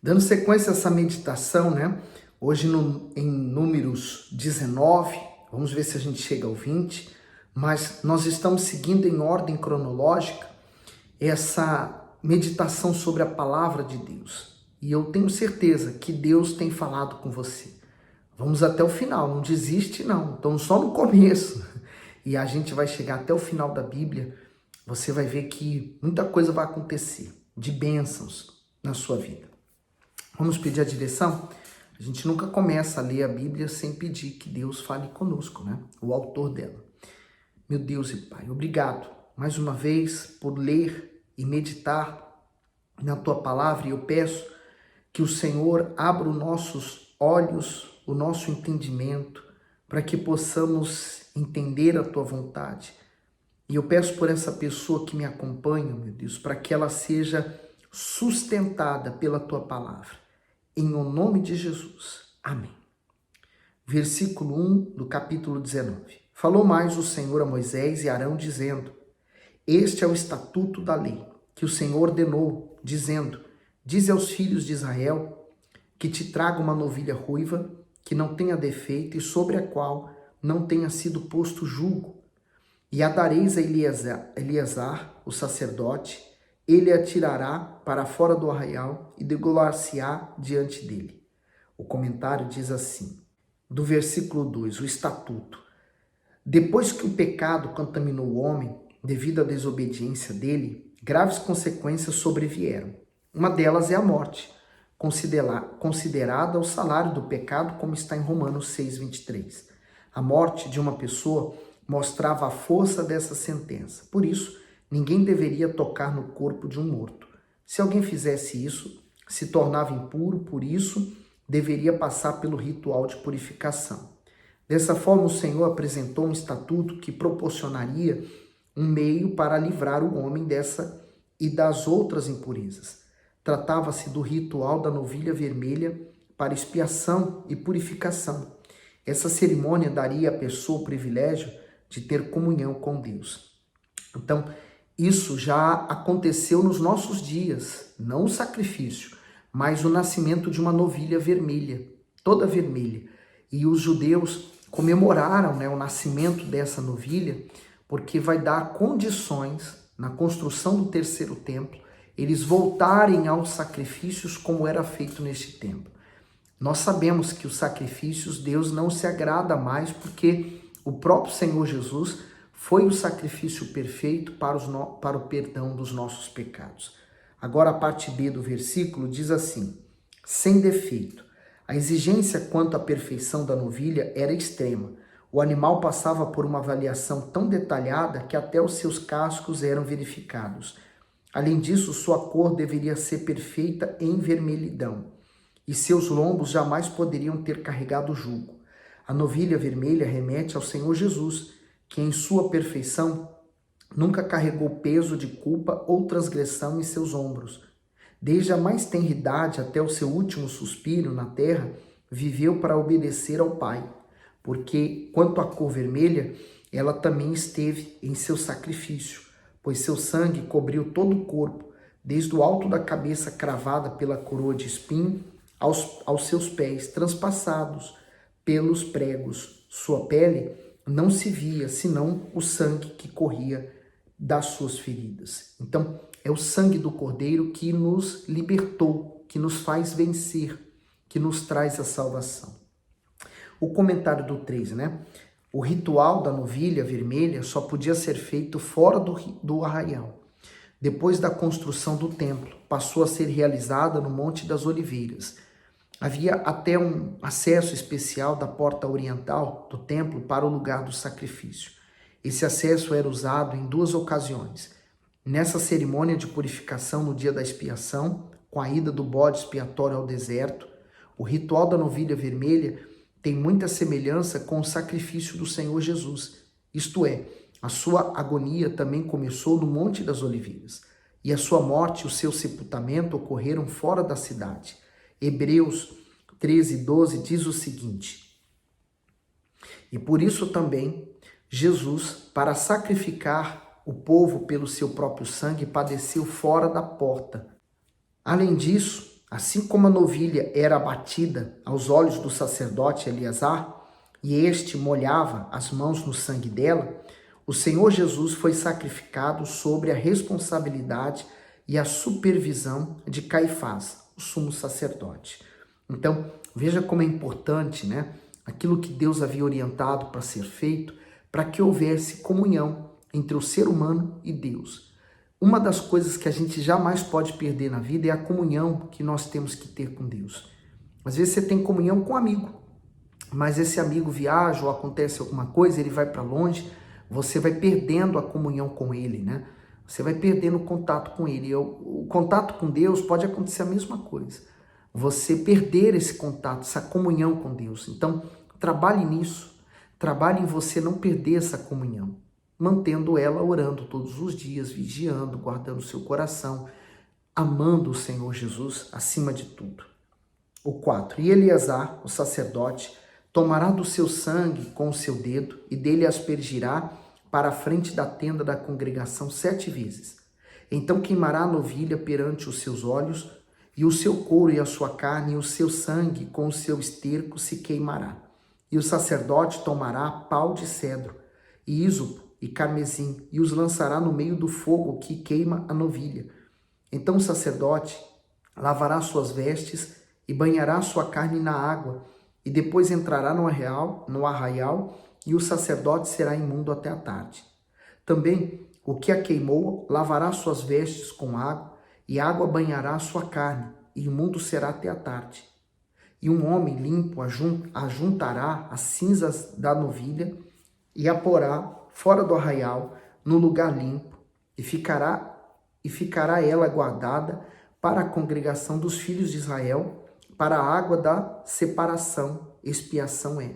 Dando sequência a essa meditação, né? Hoje em Números 19, vamos ver se a gente chega ao 20, mas nós estamos seguindo em ordem cronológica essa meditação sobre a palavra de Deus. E eu tenho certeza que Deus tem falado com você. Vamos até o final, não desiste não, estamos só no começo. E a gente vai chegar até o final da Bíblia, você vai ver que muita coisa vai acontecer, de bênçãos na sua vida. Vamos pedir a direção? A gente nunca começa a ler a Bíblia sem pedir que Deus fale conosco, né? O autor dela. Meu Deus e Pai, obrigado mais uma vez por ler e meditar na Tua palavra, e eu peço que o Senhor abra os nossos olhos, o nosso entendimento, para que possamos entender a Tua vontade. E eu peço por essa pessoa que me acompanha, meu Deus, para que ela seja sustentada pela Tua palavra. Em o nome de Jesus. Amém. Versículo 1 do capítulo 19. Falou mais o Senhor a Moisés e Arão, dizendo: Este é o estatuto da lei, que o Senhor ordenou, dizendo: Dize aos filhos de Israel que te traga uma novilha ruiva, que não tenha defeito e sobre a qual não tenha sido posto jugo. E a dareis a Eleazar, o sacerdote. Ele a tirará para fora do arraial e degolar-se-á diante dele. O comentário diz assim, do versículo 2, o estatuto. Depois que o pecado contaminou o homem, devido à desobediência dele, graves consequências sobrevieram. Uma delas é a morte, considerada o salário do pecado, como está em Romanos 6:23. A morte de uma pessoa mostrava a força dessa sentença. Por isso, ninguém deveria tocar no corpo de um morto. Se alguém fizesse isso, se tornava impuro, por isso deveria passar pelo ritual de purificação. Dessa forma, o Senhor apresentou um estatuto que proporcionaria um meio para livrar o homem dessa e das outras impurezas. Tratava-se do ritual da novilha vermelha para expiação e purificação. Essa cerimônia daria à pessoa o privilégio de ter comunhão com Deus. Então, isso já aconteceu nos nossos dias, não o sacrifício, mas o nascimento de uma novilha vermelha, toda vermelha. E os judeus comemoraram, o nascimento dessa novilha, porque vai dar condições, na construção do terceiro templo, eles voltarem aos sacrifícios como era feito neste templo. Nós sabemos que os sacrifícios Deus não se agrada mais, porque o próprio Senhor Jesus foi o sacrifício perfeito para o perdão dos nossos pecados. Agora a parte B do versículo diz assim, sem defeito. A exigência quanto à perfeição da novilha era extrema. O animal passava por uma avaliação tão detalhada que até os seus cascos eram verificados. Além disso, sua cor deveria ser perfeita em vermelhidão, e seus lombos jamais poderiam ter carregado jugo. A novilha vermelha remete ao Senhor Jesus, que em sua perfeição nunca carregou peso de culpa ou transgressão em seus ombros. Desde a mais tenra idade até o seu último suspiro na terra, viveu para obedecer ao Pai, porque quanto à cor vermelha, ela também esteve em seu sacrifício, pois seu sangue cobriu todo o corpo, desde o alto da cabeça cravada pela coroa de espinho aos seus pés transpassados pelos pregos. Sua pele não se via, senão o sangue que corria das suas feridas. Então, é o sangue do Cordeiro que nos libertou, que nos faz vencer, que nos traz a salvação. O comentário do 3, O ritual da novilha vermelha só podia ser feito fora do arraial. Depois da construção do templo, passou a ser realizada no Monte das Oliveiras. Havia até um acesso especial da porta oriental do templo para o lugar do sacrifício. Esse acesso era usado em 2 ocasiões. Nessa cerimônia de purificação no dia da expiação, com a ida do bode expiatório ao deserto, o ritual da novilha vermelha tem muita semelhança com o sacrifício do Senhor Jesus. Isto é, a sua agonia também começou no Monte das Oliveiras, e a sua morte e o seu sepultamento ocorreram fora da cidade. Hebreus 13:12 diz o seguinte: E por isso também Jesus, para sacrificar o povo pelo seu próprio sangue, padeceu fora da porta. Além disso, Assim como a novilha era abatida aos olhos do sacerdote Eleazar, e este molhava as mãos no sangue dela, o Senhor Jesus foi sacrificado sobre a responsabilidade e a supervisão de Caifás, o sumo sacerdote. Então, veja como é importante, né? Aquilo que Deus havia orientado para ser feito, para que houvesse comunhão entre o ser humano e Deus. Uma das coisas que a gente jamais pode perder na vida é a comunhão que nós temos que ter com Deus. Às vezes você tem comunhão com um amigo, mas esse amigo viaja ou acontece alguma coisa, ele vai para longe, você vai perdendo a comunhão com ele, né? Você vai perdendo o contato com ele. O contato com Deus pode acontecer a mesma coisa. Você perder esse contato, essa comunhão com Deus. Então, trabalhe nisso. Trabalhe em você não perder essa comunhão, mantendo ela orando todos os dias, vigiando, guardando o seu coração, amando o Senhor Jesus acima de tudo. O 4. E Eleazar, o sacerdote, tomará do seu sangue com o seu dedo e dele aspergirá para a frente da tenda da congregação 7 vezes. Então queimará a novilha perante os seus olhos, e o seu couro e a sua carne e o seu sangue com o seu esterco se queimará. E o sacerdote tomará pau de cedro, e ísopo, e carmesim, e os lançará no meio do fogo que queima a novilha. Então o sacerdote lavará suas vestes e banhará sua carne na água, e depois entrará no arraial, e o sacerdote será imundo até a tarde. Também o que a queimou lavará suas vestes com água, e água banhará sua carne, e imundo será até a tarde. E um homem limpo ajuntará as cinzas da novilha e a porá fora do arraial, no lugar limpo, e ficará ela guardada para a congregação dos filhos de Israel, para a água da separação, expiação é.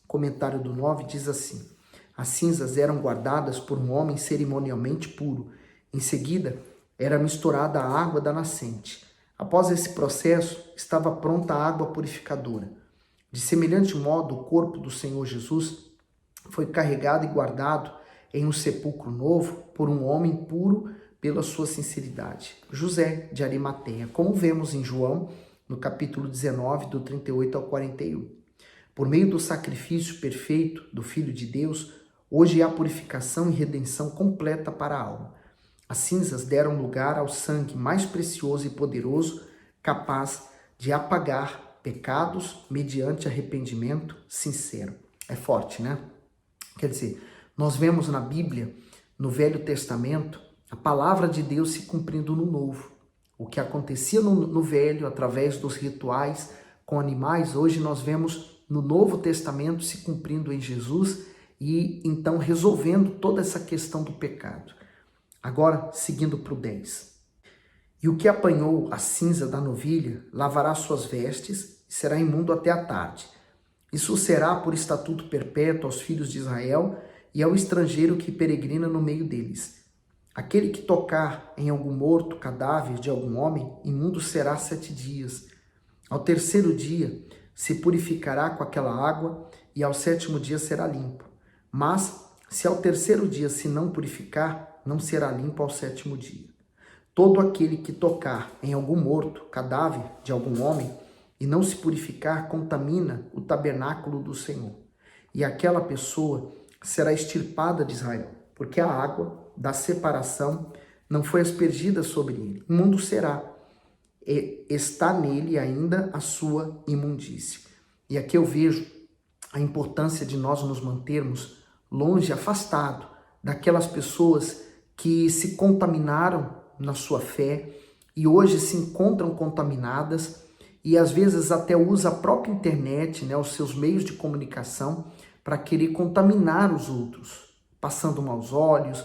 Comentário do 9 diz assim: as cinzas eram guardadas por um homem cerimonialmente puro. Em seguida, era misturada a água da nascente. Após esse processo, estava pronta a água purificadora. De semelhante modo, o corpo do Senhor Jesus foi carregado e guardado em um sepulcro novo por um homem puro pela sua sinceridade. José de Arimateia, como vemos em João, no capítulo 19, do 38 ao 41. Por meio do sacrifício perfeito do Filho de Deus, hoje há purificação e redenção completa para a alma. As cinzas deram lugar ao sangue mais precioso e poderoso, capaz de apagar pecados mediante arrependimento sincero. É forte, né? Quer dizer, nós vemos na Bíblia, no Velho Testamento, a palavra de Deus se cumprindo no Novo. O que acontecia no Velho, através dos rituais com animais, hoje nós vemos no Novo Testamento se cumprindo em Jesus e então resolvendo toda essa questão do pecado. Agora, seguindo para o 10. E o que apanhou a cinza da novilha, lavará suas vestes e será imundo até a tarde. Isso será por estatuto perpétuo aos filhos de Israel e ao estrangeiro que peregrina no meio deles. Aquele que tocar em algum morto cadáver de algum homem, imundo será 7 dias. Ao 3º dia se purificará com aquela água, e ao 7º dia será limpo. Mas, se ao 3º dia se não purificar, não será limpo ao 7º dia. Todo aquele que tocar em algum morto cadáver de algum homem, e não se purificar, contamina o tabernáculo do Senhor. E aquela pessoa será extirpada de Israel, porque a água da separação não foi aspergida sobre ele. Imundo será, e está nele ainda a sua imundície. E aqui eu vejo a importância de nós nos mantermos longe, afastado daquelas pessoas que se contaminaram na sua fé e hoje se encontram contaminadas e às vezes até usa a própria internet, né, os seus meios de comunicação para querer contaminar os outros, passando maus olhos,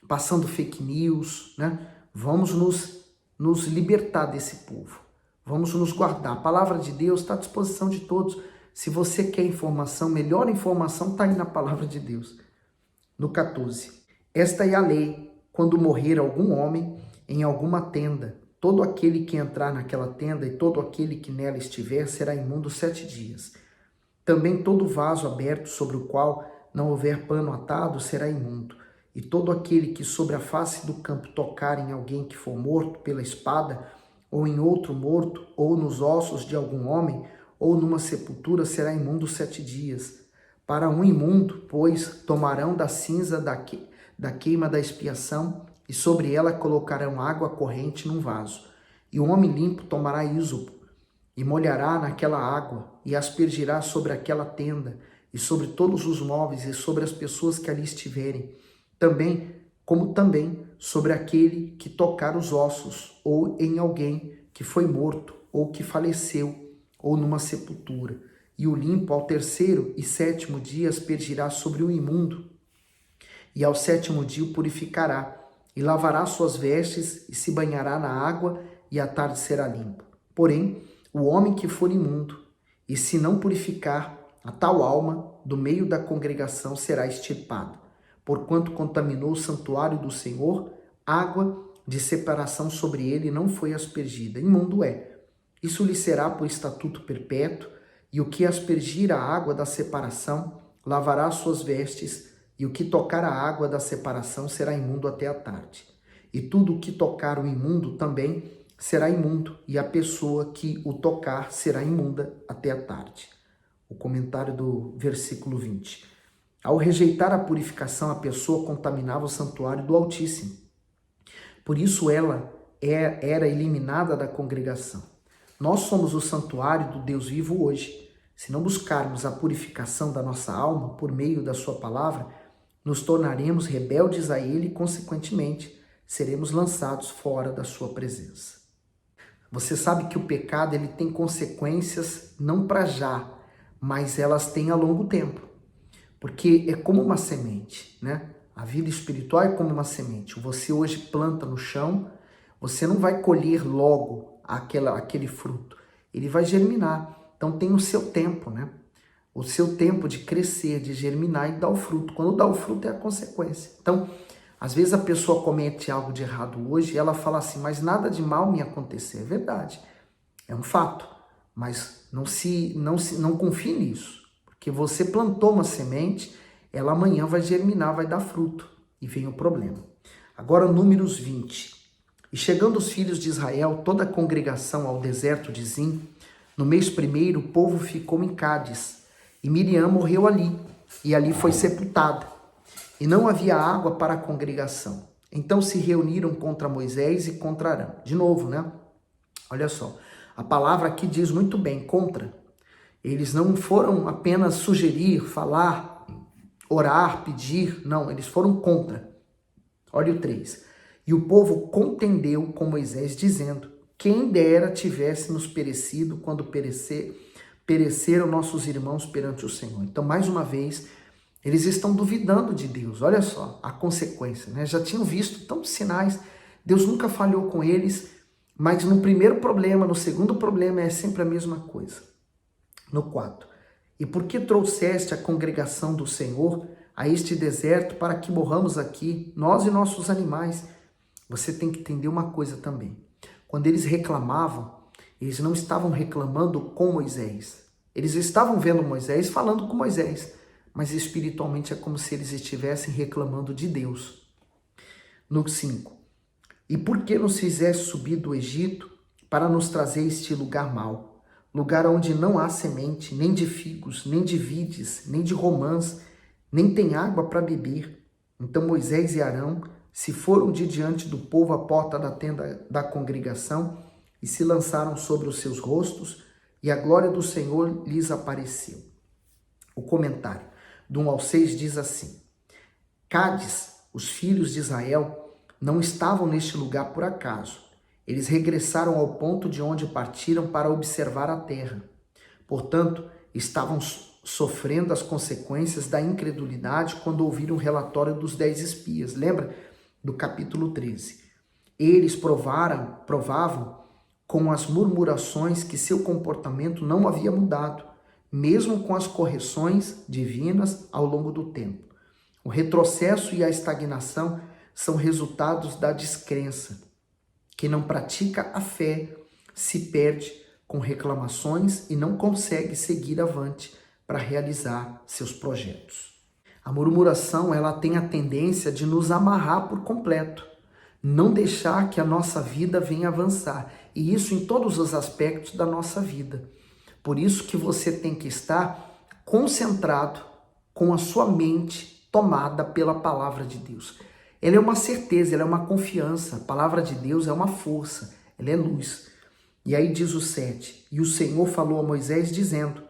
passando fake news, né? Vamos nos libertar desse povo. Vamos nos guardar. A palavra de Deus está à disposição de todos. Se você quer informação, melhor informação está aí na palavra de Deus. No 14. Esta é a lei, quando morrer algum homem em alguma tenda. Todo aquele que entrar naquela tenda e todo aquele que nela estiver será imundo 7 dias. Também todo vaso aberto sobre o qual não houver pano atado será imundo. E todo aquele que sobre a face do campo tocar em alguém que for morto pela espada, ou em outro morto, ou nos ossos de algum homem, ou numa sepultura, será imundo 7 dias. Para um imundo, pois, tomarão da cinza da queima da expiação, e sobre ela colocarão água corrente num vaso. E o homem limpo tomará ísopo, e molhará naquela água, e aspergirá sobre aquela tenda, e sobre todos os móveis, e sobre as pessoas que ali estiverem. Também sobre aquele que tocar os ossos, ou em alguém que foi morto, ou que faleceu, ou numa sepultura. E o limpo ao 3º e 7º dia aspergirá sobre o imundo, e ao 7º dia o purificará, e lavará suas vestes, e se banhará na água, e à tarde será limpo. Porém, o homem que for imundo, e se não purificar, a tal alma do meio da congregação será extirpada, porquanto contaminou o santuário do Senhor, água de separação sobre ele não foi aspergida. Imundo é. Isso lhe será por estatuto perpétuo, e o que aspergir a água da separação lavará suas vestes, e o que tocar a água da separação será imundo até a tarde. E tudo o que tocar o imundo também será imundo, e a pessoa que o tocar será imunda até a tarde. O comentário do versículo 20. Ao rejeitar a purificação, a pessoa contaminava o santuário do Altíssimo. Por isso ela era eliminada da congregação. Nós somos o santuário do Deus vivo hoje. Se não buscarmos a purificação da nossa alma por meio da sua palavra, nos tornaremos rebeldes a ele e, consequentemente, seremos lançados fora da sua presença. Você sabe que o pecado ele tem consequências não para já, mas elas têm a longo tempo. Porque é como uma semente, né? A vida espiritual é como uma semente. Você hoje planta no chão, você não vai colher logo aquele fruto. Ele vai germinar. Então tem o seu tempo, né? O seu tempo de crescer, de germinar e dar o fruto. Quando dá o fruto é a consequência. Então, às vezes a pessoa comete algo de errado hoje e ela fala assim, mas nada de mal me aconteceu. É verdade, é um fato. Mas não confie nisso. Porque você plantou uma semente, ela amanhã vai germinar, vai dar fruto. E vem o problema. Agora, Números 20. E chegando os filhos de Israel, toda a congregação ao deserto de Zim, no mês 1º, o povo ficou em Cádiz. E Miriam morreu ali, e ali foi sepultada. E não havia água para a congregação. Então se reuniram contra Moisés e contra Arão. De novo, né? Olha só, a palavra aqui diz muito bem, contra. Eles não foram apenas sugerir, falar, orar, pedir. Não, eles foram contra. Olha o 3. E o povo contendeu com Moisés, dizendo, quem dera tivéssemos perecido quando pereceram nossos irmãos perante o Senhor. Então, mais uma vez, eles estão duvidando de Deus. Olha só a consequência, né? Já tinham visto tantos sinais. Deus nunca falhou com eles, mas no primeiro problema, no segundo problema, é sempre a mesma coisa. No 4. E por que trouxeste a congregação do Senhor a este deserto para que morramos aqui, nós e nossos animais? Você tem que entender uma coisa também. Quando eles reclamavam, eles não estavam reclamando com Moisés. Eles estavam vendo Moisés, falando com Moisés, mas espiritualmente é como se eles estivessem reclamando de Deus. No 5. E por que nos fizeste subir do Egito para nos trazer este lugar mau? Lugar onde não há semente, nem de figos, nem de vides, nem de romãs, nem tem água para beber. Então Moisés e Arão se foram de diante do povo à porta da tenda da congregação e se lançaram sobre os seus rostos, e a glória do Senhor lhes apareceu. O comentário do 1 ao 6 diz assim: Cádiz, os filhos de Israel, não estavam neste lugar por acaso. Eles regressaram ao ponto de onde partiram para observar a terra. Portanto, estavam sofrendo as consequências da incredulidade quando ouviram o relatório dos 10 espias. Lembra do capítulo 13? Eles provavam com as murmurações que seu comportamento não havia mudado, mesmo com as correções divinas ao longo do tempo. O retrocesso e a estagnação são resultados da descrença. Quem não pratica a fé se perde com reclamações e não consegue seguir avante para realizar seus projetos. A murmuração, ela tem a tendência de nos amarrar por completo, não deixar que a nossa vida venha avançar. E isso em todos os aspectos da nossa vida. Por isso que você tem que estar concentrado com a sua mente tomada pela palavra de Deus. Ela é uma certeza, ela é uma confiança. A palavra de Deus é uma força, ela é luz. E aí diz o 7, e o Senhor falou a Moisés dizendo,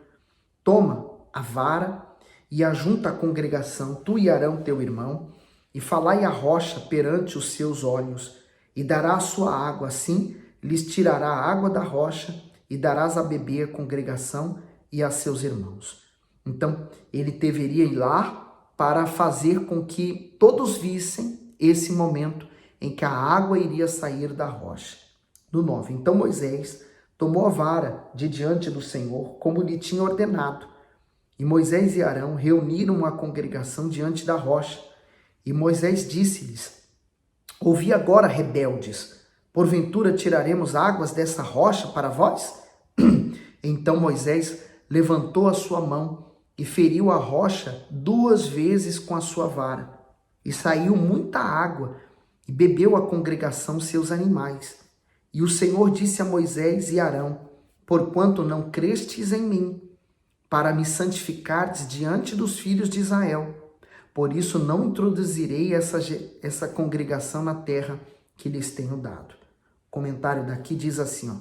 toma a vara e ajunta a congregação, tu e Arão teu irmão, e falai a rocha perante os seus olhos, e dará a sua água, assim lhes tirará a água da rocha, e darás a beber a congregação e a seus irmãos. Então, ele deveria ir lá para fazer com que todos vissem esse momento em que a água iria sair da rocha. No 9, então Moisés tomou a vara de diante do Senhor, como lhe tinha ordenado, e Moisés e Arão reuniram a congregação diante da rocha. E Moisés disse-lhes, ouvi agora, rebeldes, porventura tiraremos águas dessa rocha para vós? Então Moisés levantou a sua mão e feriu a rocha 2 vezes com a sua vara. E saiu muita água, e bebeu a congregação seus animais. E o Senhor disse a Moisés e Arão, porquanto não crestes em mim, para me santificardes diante dos filhos de Israel. Por isso não introduzirei essa congregação na terra que lhes tenho dado. O comentário daqui diz assim, ó,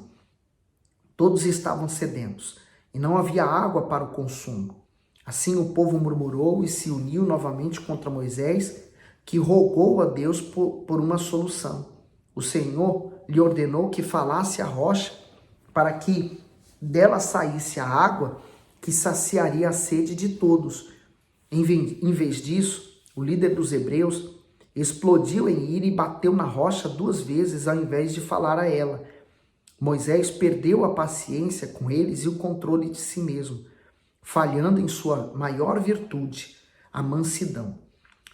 todos estavam sedentos, e não havia água para o consumo. Assim o povo murmurou e se uniu novamente contra Moisés, que rogou a Deus por uma solução. O Senhor lhe ordenou que falasse à rocha, para que dela saísse a água que saciaria a sede de todos. Em vez disso, o líder dos hebreus explodiu em ira e bateu na rocha 2 vezes ao invés de falar a ela. Moisés perdeu a paciência com eles e o controle de si mesmo, falhando em sua maior virtude, a mansidão.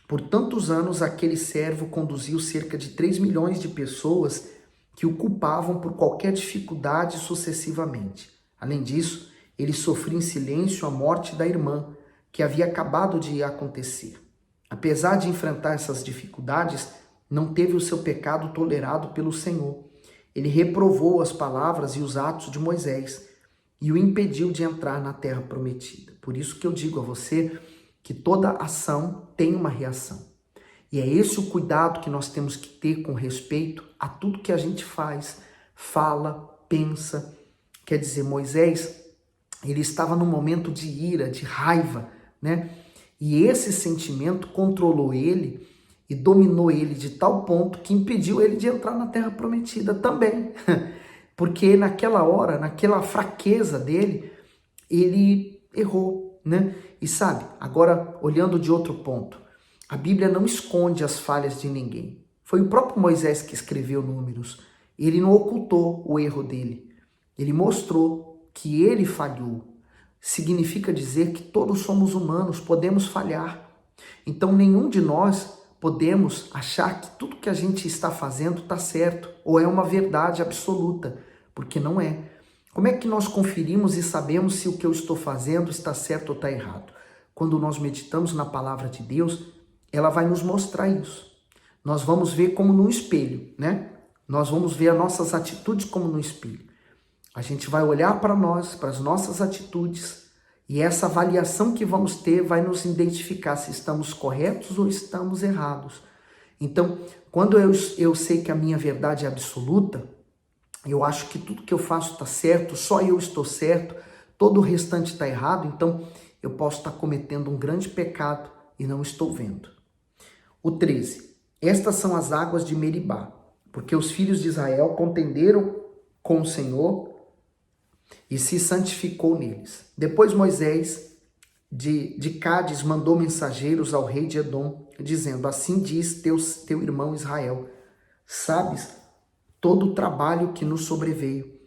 Por tantos anos, aquele servo conduziu cerca de 3 milhões de pessoas que o culpavam por qualquer dificuldade sucessivamente. Além disso, ele sofria em silêncio a morte da irmã, que havia acabado de acontecer. Apesar de enfrentar essas dificuldades, não teve o seu pecado tolerado pelo Senhor. Ele reprovou as palavras e os atos de Moisés e o impediu de entrar na terra prometida. Por isso que eu digo a você que toda ação tem uma reação. E é esse o cuidado que nós temos que ter com respeito a tudo que a gente faz, fala, pensa. Quer dizer, Moisés, ele estava num momento de ira, de raiva, né? E esse sentimento controlou ele e dominou ele de tal ponto que impediu ele de entrar na terra prometida também. Porque naquela hora, naquela fraqueza dele, ele errou, né? E sabe, agora olhando de outro ponto, a Bíblia não esconde as falhas de ninguém. Foi o próprio Moisés que escreveu Números. Ele não ocultou o erro dele. Ele mostrou que ele falhou. Significa dizer que todos somos humanos, podemos falhar. Então nenhum de nós podemos achar que tudo que a gente está fazendo está certo ou é uma verdade absoluta, porque não é. Como é que nós conferimos e sabemos se o que eu estou fazendo está certo ou está errado? Quando nós meditamos na palavra de Deus, ela vai nos mostrar isso. Nós vamos ver como no espelho, né? Nós vamos ver as nossas atitudes como no espelho. A gente vai olhar para nós, para as nossas atitudes, e essa avaliação que vamos ter vai nos identificar se estamos corretos ou estamos errados. Então, quando eu sei que a minha verdade é absoluta, eu acho que tudo que eu faço está certo, só eu estou certo, todo o restante está errado, então eu posso estar cometendo um grande pecado e não estou vendo. O 13. Estas são as águas de Meribá, porque os filhos de Israel contenderam com o Senhor e se santificou neles. Depois Moisés de Cádiz mandou mensageiros ao rei de Edom, dizendo, assim diz teu irmão Israel, sabes todo o trabalho que nos sobreveio,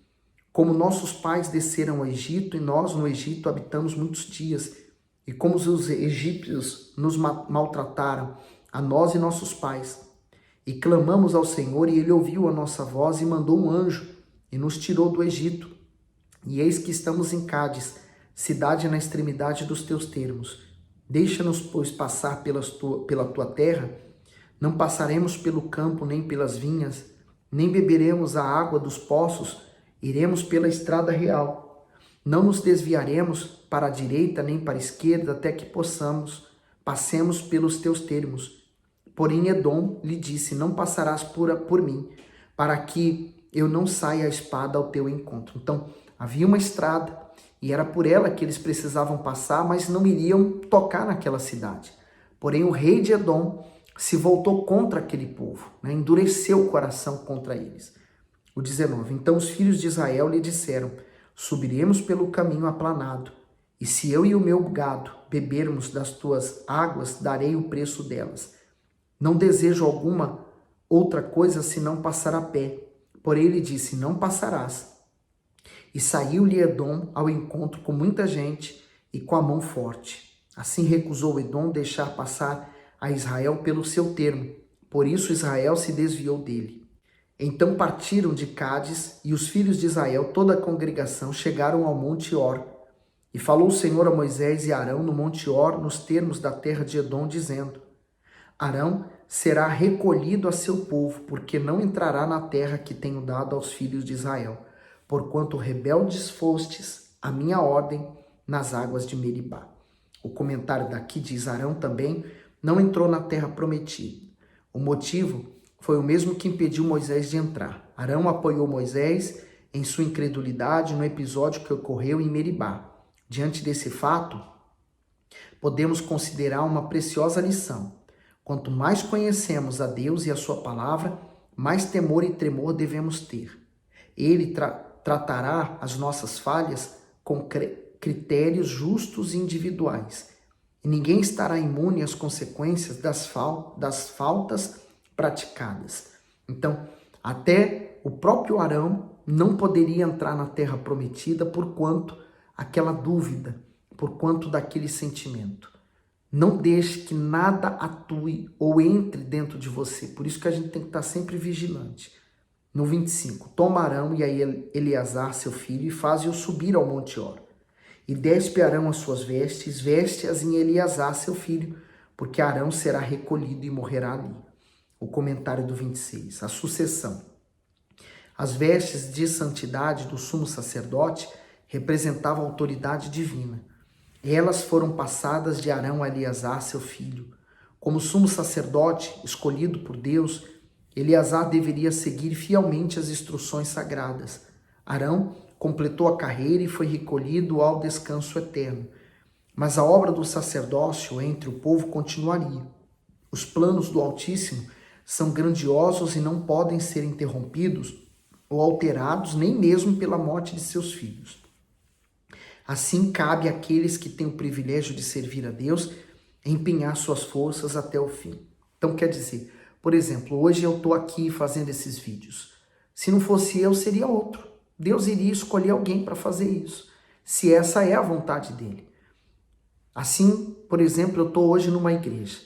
como nossos pais desceram ao Egito, e nós no Egito habitamos muitos dias, e como os egípcios nos maltrataram, a nós e nossos pais. E clamamos ao Senhor, e ele ouviu a nossa voz e mandou um anjo, e nos tirou do Egito. E eis que estamos em Cádiz, cidade na extremidade dos teus termos. Deixa-nos, pois, passar pela tua terra, não passaremos pelo campo nem pelas vinhas, nem beberemos a água dos poços, iremos pela estrada real. Não nos desviaremos para a direita nem para a esquerda até que passemos pelos teus termos. Porém Edom lhe disse, não passarás por mim, para que eu não saia a espada ao teu encontro. Então, havia uma estrada e era por ela que eles precisavam passar, mas não iriam tocar naquela cidade. Porém, o rei de Edom se voltou contra aquele povo, endureceu o coração contra eles. O 19, então os filhos de Israel lhe disseram, subiremos pelo caminho aplanado, e se eu e o meu gado bebermos das tuas águas, darei o preço delas. Não desejo alguma outra coisa senão passar a pé. Porém ele disse, não passarás. E saiu-lhe Edom ao encontro com muita gente e com a mão forte. Assim recusou Edom deixar passar a Israel pelo seu termo. Por isso Israel se desviou dele. Então partiram de Cádiz e os filhos de Israel, toda a congregação, chegaram ao monte Or. E falou o Senhor a Moisés e Arão no monte Or, nos termos da terra de Edom, dizendo, Arão será recolhido a seu povo, porque não entrará na terra que tenho dado aos filhos de Israel, porquanto rebeldes fostes a minha ordem nas águas de Meribá. O comentário daqui diz, Arão também não entrou na terra prometida. O motivo foi o mesmo que impediu Moisés de entrar. Arão apoiou Moisés em sua incredulidade no episódio que ocorreu em Meribá. Diante desse fato, podemos considerar uma preciosa lição. Quanto mais conhecemos a Deus e a sua palavra, mais temor e tremor devemos ter. Ele tratará as nossas falhas com critérios justos e individuais. E ninguém estará imune às consequências das faltas praticadas. Então, até o próprio Arão não poderia entrar na terra prometida por quanto aquela dúvida, por quanto daquele sentimento. Não deixe que nada atue ou entre dentro de você. Por isso que a gente tem que estar sempre vigilante. No 25, toma Arão e aí Eleazar, seu filho, e faze-o subir ao monte Or. E despe Arão as suas vestes, veste-as em Eleazar, seu filho, porque Arão será recolhido e morrerá ali. O comentário do 26, a sucessão. As vestes de santidade do sumo sacerdote representavam a autoridade divina. Elas foram passadas de Arão a Eleazar, seu filho. Como sumo sacerdote escolhido por Deus, Eleazar deveria seguir fielmente as instruções sagradas. Arão completou a carreira e foi recolhido ao descanso eterno. Mas a obra do sacerdócio entre o povo continuaria. Os planos do Altíssimo são grandiosos e não podem ser interrompidos ou alterados nem mesmo pela morte de seus filhos. Assim cabe àqueles que têm o privilégio de servir a Deus empenhar suas forças até o fim. Então quer dizer, por exemplo, hoje eu estou aqui fazendo esses vídeos. Se não fosse eu, seria outro. Deus iria escolher alguém para fazer isso, se essa é a vontade dele. Assim, por exemplo, eu estou hoje numa igreja.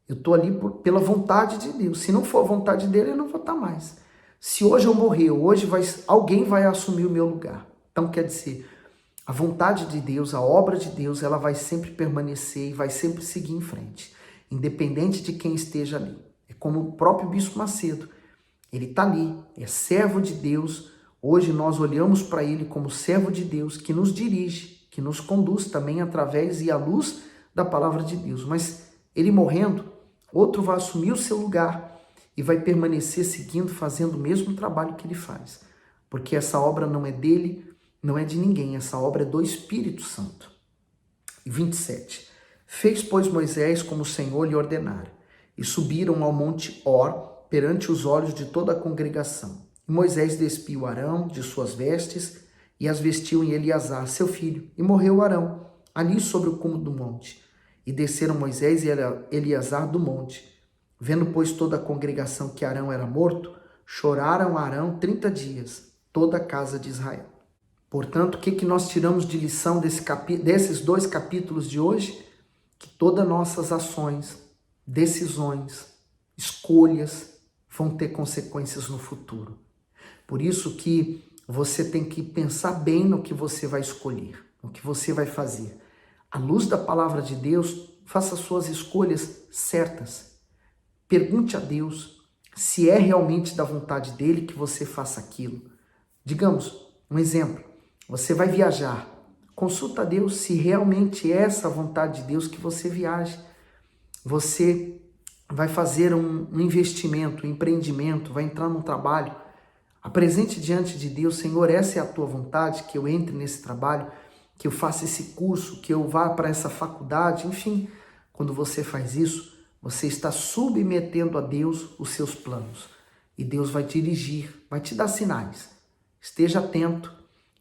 Eu estou ali pela vontade de Deus. Se não for a vontade dele, eu não vou estar mais. Se hoje eu morrer, hoje alguém vai assumir o meu lugar. Então quer dizer, a vontade de Deus, a obra de Deus, ela vai sempre permanecer e vai sempre seguir em frente, independente de quem esteja ali. É como o próprio Bispo Macedo. Ele está ali, é servo de Deus. Hoje nós olhamos para ele como servo de Deus que nos dirige, que nos conduz também através e à luz da palavra de Deus. Mas ele morrendo, outro vai assumir o seu lugar e vai permanecer seguindo, fazendo o mesmo trabalho que ele faz. Porque essa obra não é dele, não é de ninguém, essa obra é do Espírito Santo. 27. Fez, pois, Moisés como o Senhor lhe ordenara, e subiram ao monte Or perante os olhos de toda a congregação. E Moisés despiu Arão de suas vestes e as vestiu em Eleazar, seu filho, e morreu Arão, ali sobre o cume do monte. E desceram Moisés e Eleazar do monte. Vendo, pois, toda a congregação que Arão era morto, choraram Arão 30 dias, toda a casa de Israel. Portanto, o que nós tiramos de lição desses 2 capítulos de hoje? Que todas nossas ações, decisões, escolhas vão ter consequências no futuro. Por isso que você tem que pensar bem no que você vai escolher, no que você vai fazer. À luz da palavra de Deus, faça suas escolhas certas. Pergunte a Deus, se é realmente da vontade dele que você faça aquilo. Digamos, um exemplo, você vai viajar, consulta a Deus se realmente é essa a vontade de Deus que você viaje. Você vai fazer um investimento, um empreendimento, vai entrar num trabalho, apresente diante de Deus: Senhor, essa é a tua vontade, que eu entre nesse trabalho, que eu faça esse curso, que eu vá para essa faculdade, enfim. Quando você faz isso, você está submetendo a Deus os seus planos. E Deus vai dirigir, vai te dar sinais. Esteja atento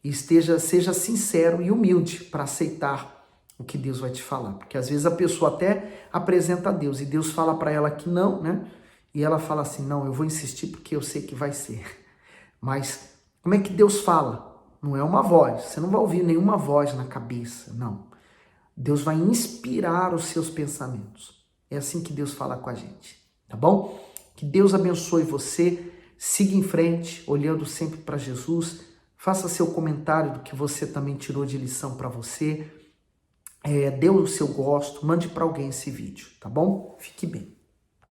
e seja sincero e humilde para aceitar o que Deus vai te falar. Porque às vezes a pessoa até apresenta a Deus e Deus fala para ela que não, né? E ela fala assim: não, eu vou insistir porque eu sei que vai ser. Mas como é que Deus fala? Não é uma voz, você não vai ouvir nenhuma voz na cabeça, não. Deus vai inspirar os seus pensamentos. É assim que Deus fala com a gente, tá bom? Que Deus abençoe você, siga em frente, olhando sempre para Jesus, faça seu comentário do que você também tirou de lição para você, dê o seu gosto, mande para alguém esse vídeo, tá bom? Fique bem.